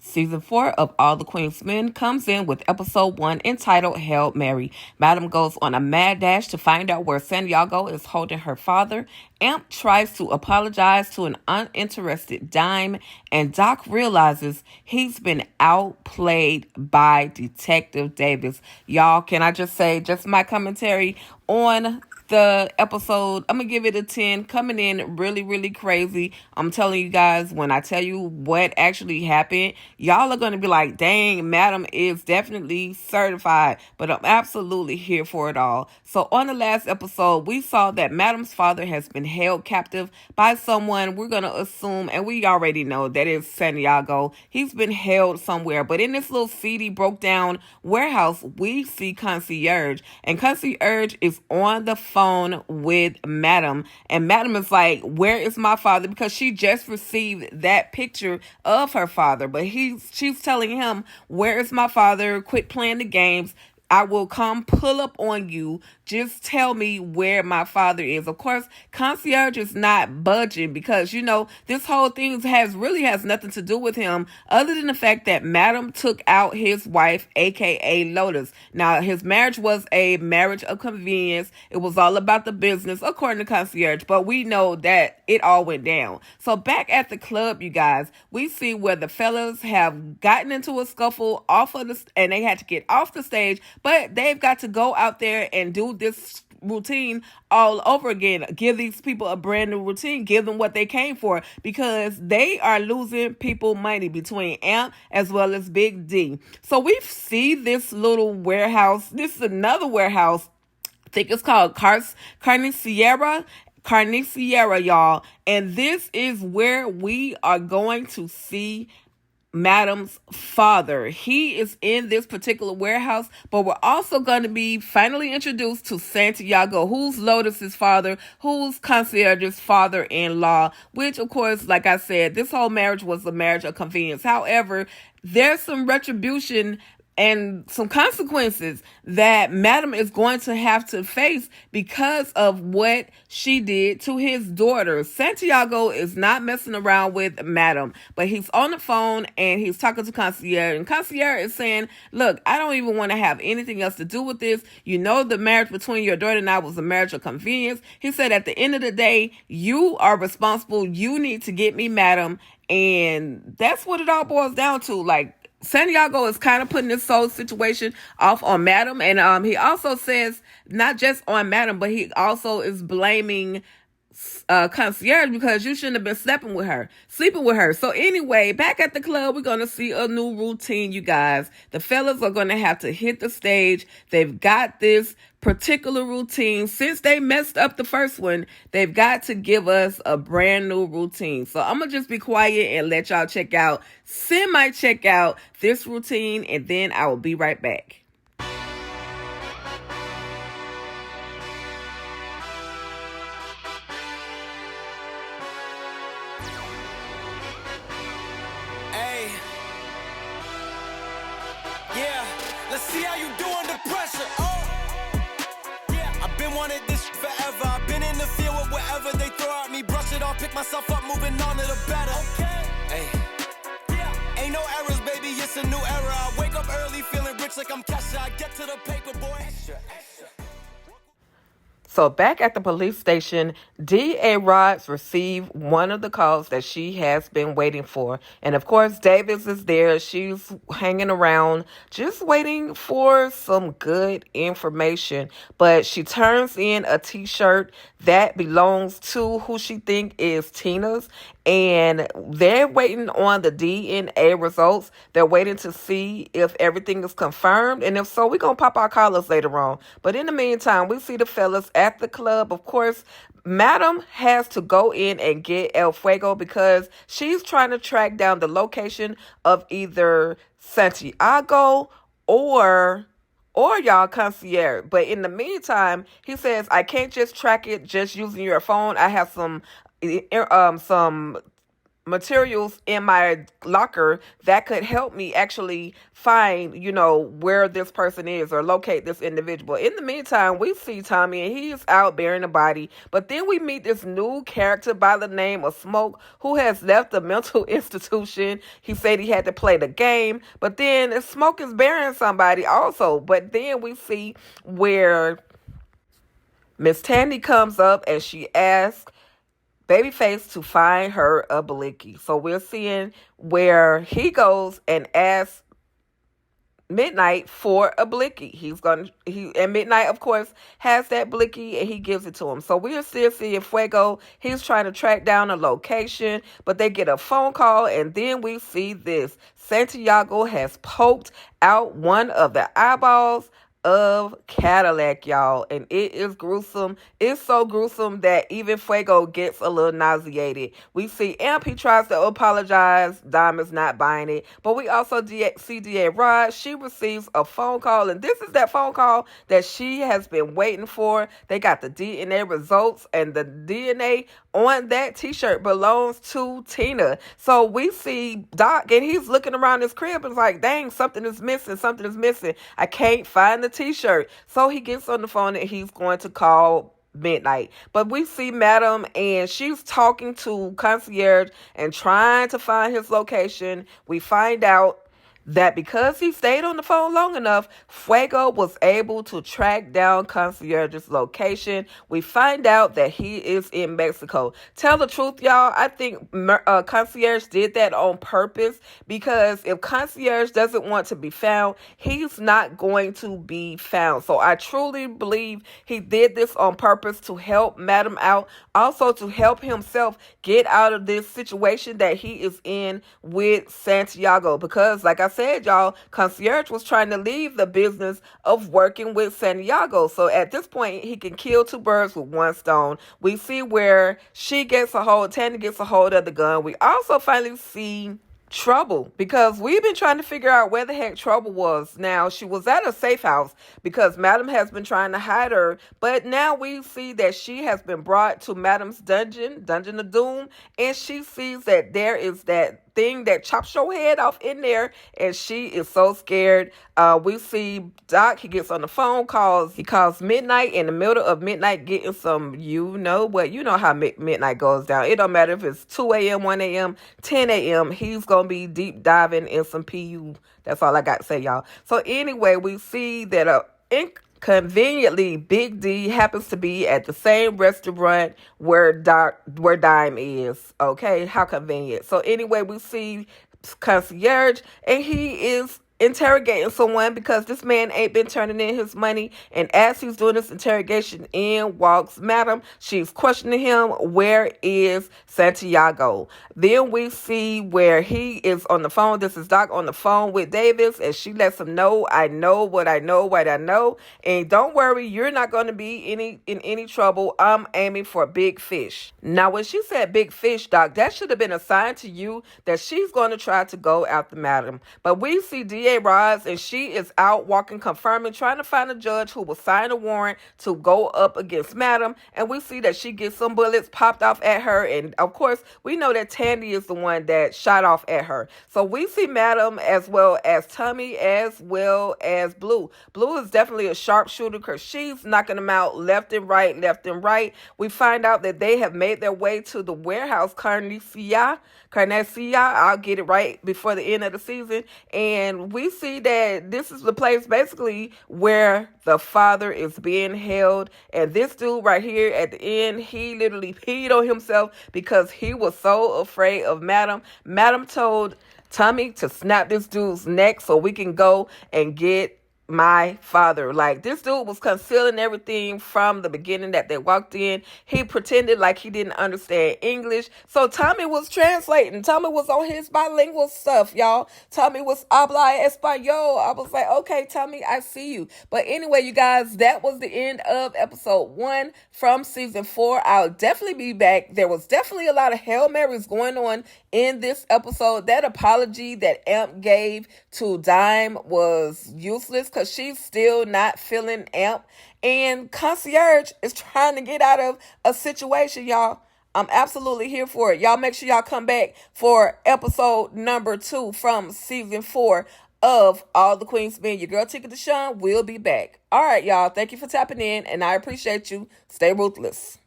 Season 4 of All the Queen's Men comes in with episode 1 entitled Hail Mary. Madam goes on a mad dash to find out where Santiago is holding her father. Amp tries to apologize to an uninterested dime, and Doc realizes he's been outplayed by Detective Davis. Y'all, can I just say, just my commentary on the episode, I'm gonna give it a 10. Coming in really, really crazy. I'm telling you guys, when I tell you what actually happened, y'all are gonna be like, dang, Madam is definitely certified. But I'm absolutely here for it all. So on the last episode, we saw that Madam's father has been held captive by someone. We're gonna assume, and we already know that it's Santiago. He's been held somewhere. But in this little seedy, broke down warehouse, we see Concierge. And Concierge is on the phone with Madam, and Madam is like, where is my father? Because she just received that picture of her father, but she's telling him, where is my father? Quit playing the games. I will come pull up on you. Just tell me where my father is. Of course, Concierge is not budging because, this whole thing has nothing to do with him other than the fact that Madam took out his wife, aka Lotus. Now, his marriage was a marriage of convenience. It was all about the business, according to Concierge, but we know that it all went down. So back at the club, you guys, we see where the fellas have gotten into a scuffle and they had to get off the stage, but they've got to go out there and do this routine all over again. Give these people a brand new routine. Give them what they came for, because they are losing people money between Amp as well as Big D. So we see this little warehouse. This is another warehouse. I think it's called Carniceria, y'all. And this is where we are going to see Madam's father. He is in this particular warehouse, but we're also going to be finally introduced to Santiago, who's Lotus's father, who's Concierge's father-in-law, which, of course, like I said, this whole marriage was a marriage of convenience. However, there's some retribution and some consequences that Madam is going to have to face because of what she did to his daughter. Santiago is not messing around with Madam, but he's on the phone and he's talking to Concierge, and Concierge is saying, look, I don't even want to have anything else to do with this. The marriage between your daughter and I was a marriage of convenience. He said, at the end of the day, you are responsible. You need to get me Madam. And that's what it all boils down to. Like, Santiago is kind of putting this whole situation off on Madam, and he also says not just on Madam, but he also is blaming Concierge because you shouldn't have been sleeping with her. So anyway, back at the club, we're going to see a new routine, you guys. The fellas are going to have to hit the stage. They've got this particular routine. Since they messed up the first one, they've got to give us a brand new routine. So I'm going to just be quiet and let y'all check out this routine, and then I will be right back. Yeah, let's see how you do under pressure. Yeah, I've been wanting this forever. I've been in the field with whatever they throw at me. Brush it off, pick myself up, moving on to the better. Hey, yeah, ain't no errors, baby, it's a new era. I wake up early, feeling rich like I'm Kesha. I get to the paper, boy. Extra. So back at the police station, D.A. Rods received one of the calls that she has been waiting for. And of course, Davis is there. She's hanging around, just waiting for some good information. But she turns in a t-shirt that belongs to who she think is Tina's. And they're waiting on the DNA results. They're waiting to see if everything is confirmed. And if so, we're going to pop our collars later on. But in the meantime, we see the fellas at the club. Of course, Madam has to go in and get El Fuego because she's trying to track down the location of either Santiago or y'all Concierge. But in the meantime, he says, I can't just track it just using your phone. I have some materials in my locker that could help me actually find, where this person is or locate this individual. In the meantime, we see Tommy and he's out burying the body. But then we meet this new character by the name of Smoke who has left the mental institution. He said he had to play the game, but then Smoke is burying somebody also. But then we see where Miss Tandy comes up and she asks Babyface to find her a blicky. So we're seeing where he goes and asks Midnight for a blicky. And Midnight, of course, has that blicky and he gives it to him. So we're still seeing Fuego. He's trying to track down a location, but they get a phone call, and then we see this. Santiago has poked out one of the eyeballs of Cadillac, y'all, and it is gruesome. It's so gruesome that even Fuego gets a little nauseated. We see Amp, he tries to apologize. Diamond's not buying it, but we also see DA Rod. She receives a phone call, and this is that phone call that she has been waiting for. They got the DNA results, and the DNA on that t-shirt belongs to Tina. So we see Doc, and he's looking around his crib and is like, dang, something is missing. I can't find the t-shirt. So he gets on the phone and he's going to call Midnight. But we see Madam, and she's talking to Concierge and trying to find his location. We find out that because he stayed on the phone long enough, Fuego was able to track down Concierge's location. We find out that he is in Mexico. Tell the truth, y'all, I think Concierge did that on purpose, because if Concierge doesn't want to be found, he's not going to be found. So I truly believe he did this on purpose to help Madam out, also to help himself get out of this situation that he is in with Santiago, because like I said, y'all, Concierge was trying to leave the business of working with Santiago. So at this point, he can kill two birds with one stone. We see where Tandy gets a hold of the gun. We also finally see Trouble, because we've been trying to figure out where the heck Trouble was. Now, she was at a safe house because Madam has been trying to hide her, but now we see that she has been brought to Madam's Dungeon of Doom, and she sees that there is that thing that chops your head off in there, and she is so scared. We see Doc, he gets on the phone, he calls Midnight in the middle of midnight getting some, you know how midnight goes down. It don't matter if it's 2 a.m., 1 a.m., 10 a.m., he's going to be deep diving in some PU. That's all I got to say, y'all. So anyway, we see that conveniently, Big D happens to be at the same restaurant where Dime is. Okay, how convenient. So anyway, we see Concierge, and he is interrogating someone because this man ain't been turning in his money. And as he's doing this interrogation, in walks Madam. She's questioning him, where is Santiago? Then we see where he is on the phone. This is Doc on the phone with Davis, and she lets him know, I know what I know, and don't worry, you're not going to be in any trouble. I'm aiming for big fish. Now, when she said big fish, Doc, that should have been a sign to you that she's going to try to go after Madam. But we see DA Roz, and she is out walking, confirming, trying to find a judge who will sign a warrant to go up against Madam. And we see that she gets some bullets popped off at her. And of course, we know that Tandy is the one that shot off at her. So we see Madam as well as Tommy, as well as Blue. Blue is definitely a sharpshooter because she's knocking them out left and right. We find out that they have made their way to the warehouse Carnecia. I'll get it right before the end of the season. And we see that this is the place basically where the father is being held. And this dude right here at the end, he literally peed on himself because he was so afraid of Madam. Madam told Tommy to snap this dude's neck so we can go and get my father. Like, this dude was concealing everything from the beginning that they walked in. He pretended like he didn't understand English. So Tommy was translating. Tommy was on his bilingual stuff, y'all. Tommy was habla español. I was like, okay, Tommy, I see you. But anyway, you guys, that was the end of episode 1 from season 4. I'll definitely be back. There was definitely a lot of Hail Marys going on in this episode. That apology that Amp gave to Dime was useless because she's still not feeling Amp. And Concierge is trying to get out of a situation, y'all. I'm absolutely here for it. Y'all make sure y'all come back for episode number 2 from season 4 of All the Queen's Men. Your girl Tika Deshawn will be back. All right, y'all. Thank you for tapping in, and I appreciate you. Stay ruthless.